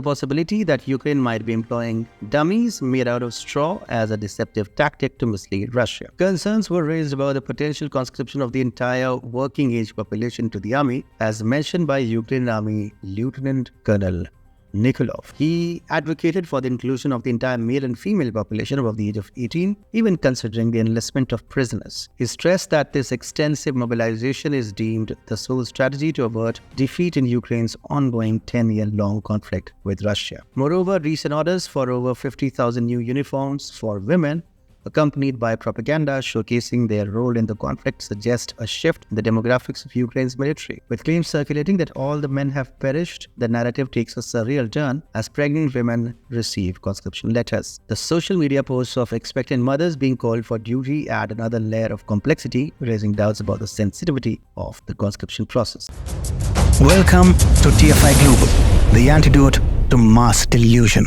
The possibility that Ukraine might be employing dummies made out of straw as a deceptive tactic to mislead Russia. Concerns were raised about the potential conscription of the entire working-age population to the army, as mentioned by Ukrainian Army Lieutenant Colonel Nikolov. He advocated for the inclusion of the entire male and female population above the age of 18, even considering the enlistment of prisoners. He stressed that this extensive mobilization is deemed the sole strategy to avert defeat in Ukraine's ongoing 10-year-long conflict with Russia. Moreover, recent orders for over 50,000 new uniforms for women, accompanied by propaganda showcasing their role in the conflict, suggest a shift in the demographics of Ukraine's military. With claims circulating that all the men have perished, the narrative takes a surreal turn as pregnant women receive conscription letters. The social media posts of expectant mothers being called for duty add another layer of complexity, raising doubts about the sensitivity of the conscription process. Welcome to TFIGlobal, the antidote to mass delusion.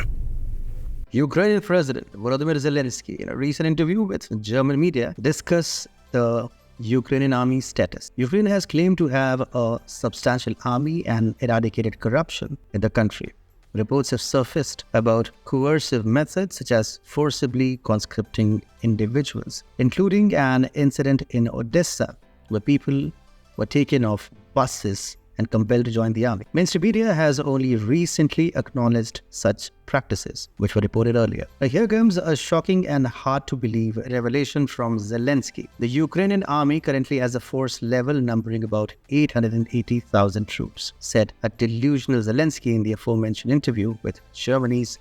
Ukrainian President Vladimir Zelensky, in a recent interview with German media, discussed the Ukrainian Army status. Ukraine has claimed to have a substantial army and eradicated corruption in the country. Reports have surfaced about coercive methods such as forcibly conscripting individuals, including an incident in Odessa where people were taken off buses and compelled to join the army. Mainstream media has only recently acknowledged such practices, which were reported earlier. Now here comes a shocking and hard-to-believe revelation from Zelensky. The Ukrainian army currently has a force level numbering about 880,000 troops, said a delusional Zelensky in the aforementioned interview with Germany's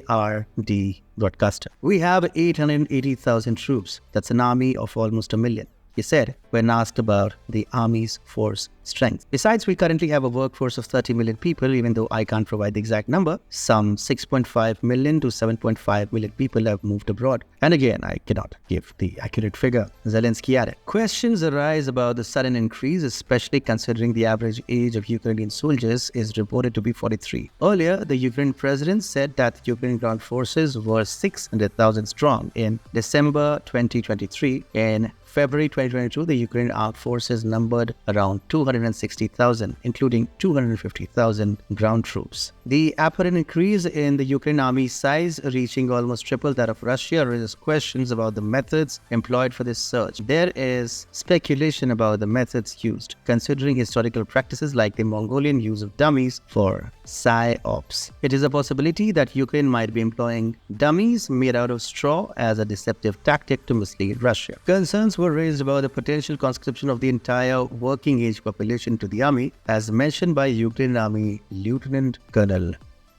ARD broadcaster. We have 880,000 troops. That's an army of almost 1 million. He said when asked about the army's force strength. Besides, we currently have a workforce of 30 million people, even though I can't provide the exact number. Some 6.5 million to 7.5 million people have moved abroad. And again, I cannot give the accurate figure. Zelensky added. Questions arise about the sudden increase, especially considering the average age of Ukrainian soldiers is reported to be 43. Earlier, the Ukrainian president said that Ukrainian ground forces were 600,000 strong in December 2023. In February 2022, the Ukrainian armed forces numbered around 260,000, including 250,000 ground troops. The apparent increase in the Ukrainian army size, reaching almost triple that of Russia, raises questions about the methods employed for this surge. There is speculation about the methods used, considering historical practices like the Mongolian use of dummies for psyops. It is a possibility that Ukraine might be employing dummies made out of straw as a deceptive tactic to mislead Russia. Concerns were raised about the potential conscription of the entire working-age population to the army, as mentioned by Ukrainian Army Lieutenant Colonel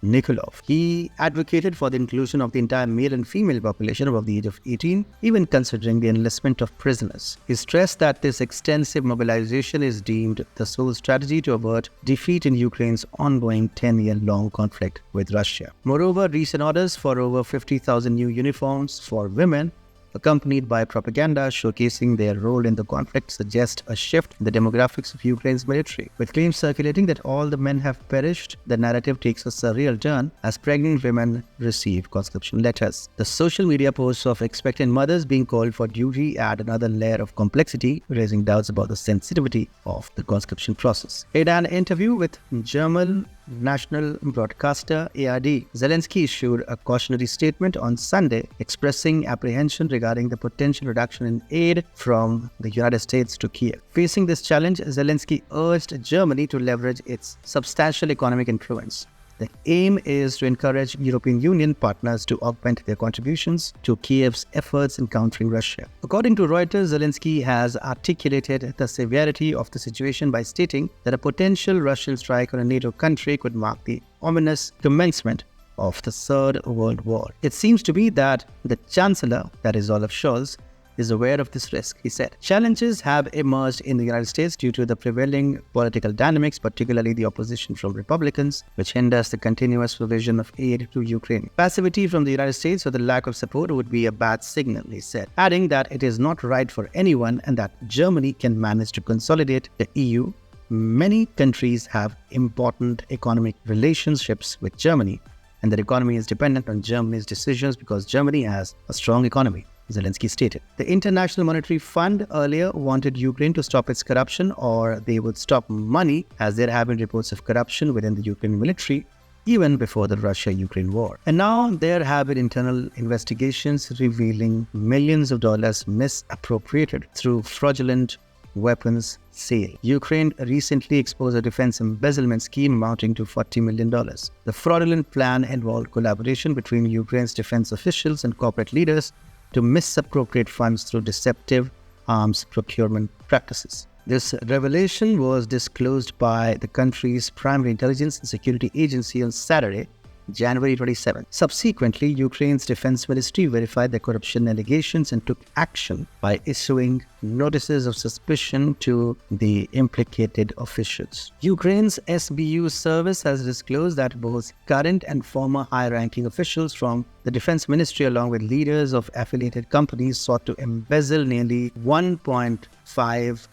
Nikolov. He advocated for the inclusion of the entire male and female population above the age of 18, even considering the enlistment of prisoners. He stressed that this extensive mobilization is deemed the sole strategy to avert defeat in Ukraine's ongoing 10-year-long conflict with Russia. Moreover, recent orders for over 50,000 new uniforms for women, accompanied by propaganda showcasing their role in the conflict, suggest a shift in the demographics of Ukraine's military. With claims circulating that all the men have perished, the narrative takes a surreal turn as pregnant women receive conscription letters. The social media posts of expectant mothers being called for duty add another layer of complexity, raising doubts about the sensitivity of the conscription process. In an interview with German national broadcaster ARD, Zelensky issued a cautionary statement on Sunday expressing apprehension regarding the potential reduction in aid from the United States to Kiev. Facing this challenge, Zelensky urged Germany to leverage its substantial economic influence. The aim is to encourage European Union partners to augment their contributions to Kiev's efforts in countering Russia. According to Reuters, Zelensky has articulated the severity of the situation by stating that a potential Russian strike on a NATO country could mark the ominous commencement of the Third World War. It seems to be that the Chancellor, that is Olaf Scholz, is aware of this risk, he said. Challenges have emerged in the United States due to the prevailing political dynamics, particularly the opposition from Republicans, which hinders the continuous provision of aid to Ukraine. Passivity from the United States or the lack of support would be a bad signal, he said, adding that it is not right for anyone and that Germany can manage to consolidate the EU. Many countries have important economic relationships with Germany, and their economy is dependent on Germany's decisions because Germany has a strong economy, Zelensky stated. The International Monetary Fund earlier wanted Ukraine to stop its corruption or they would stop money, as there have been reports of corruption within the Ukrainian military, even before the Russia-Ukraine war. And now there have been internal investigations revealing millions of dollars misappropriated through fraudulent weapons sale. Ukraine recently exposed a defense embezzlement scheme amounting to $40 million. The fraudulent plan involved collaboration between Ukraine's defense officials and corporate leaders to misappropriate funds through deceptive arms procurement practices. This revelation was disclosed by the country's primary intelligence and security agency on Saturday, January 27. Subsequently, Ukraine's defense ministry verified the corruption allegations and took action by issuing notices of suspicion to the implicated officials. Ukraine's SBU service has disclosed that both current and former high-ranking officials from the defense ministry, along with leaders of affiliated companies, sought to embezzle nearly 1.5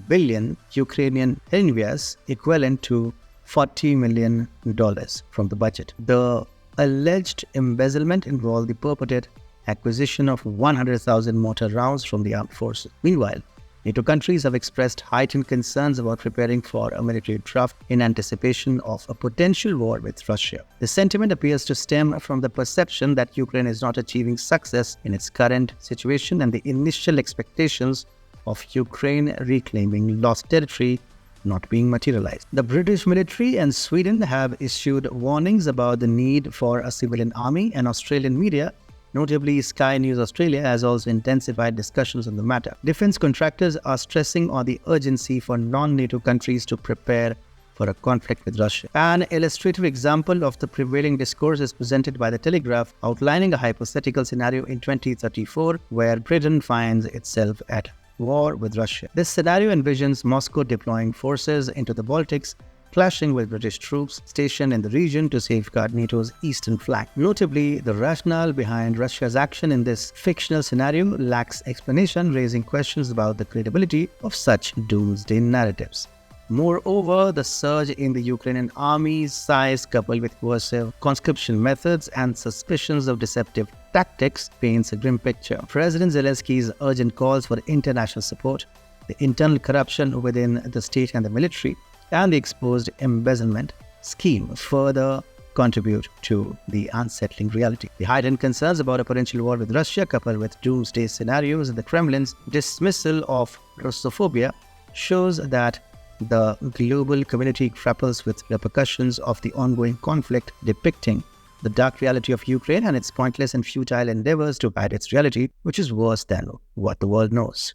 billion Ukrainian hryvnias, equivalent to $40 million from the budget. The alleged embezzlement involved the purported acquisition of 100,000 mortar rounds from the armed forces. Meanwhile, NATO countries have expressed heightened concerns about preparing for a military draft in anticipation of a potential war with Russia. The sentiment appears to stem from the perception that Ukraine is not achieving success in its current situation and the initial expectations of Ukraine reclaiming lost territory not being materialized. The British military and Sweden have issued warnings about the need for a civilian army, and Australian media, notably Sky News Australia, has also intensified discussions on the matter. Defense contractors are stressing on the urgency for non-NATO countries to prepare for a conflict with Russia. An illustrative example of the prevailing discourse is presented by The Telegraph, outlining a hypothetical scenario in 2034 where Britain finds itself at war with Russia. This scenario envisions Moscow deploying forces into the Baltics, clashing with British troops stationed in the region to safeguard NATO's eastern flank. Notably, the rationale behind Russia's action in this fictional scenario lacks explanation, raising questions about the credibility of such doomsday narratives. Moreover, the surge in the Ukrainian army's size, coupled with coercive conscription methods and suspicions of deceptive tactics, paints a grim picture. President Zelensky's urgent calls for international support, the internal corruption within the state and the military, and the exposed embezzlement scheme further contribute to the unsettling reality. The heightened concerns about a potential war with Russia, coupled with doomsday scenarios and the Kremlin's dismissal of Russophobia, shows that the global community grapples with repercussions of the ongoing conflict, depicting the dark reality of Ukraine and its pointless and futile endeavors to hide its reality, which is worse than what the world knows.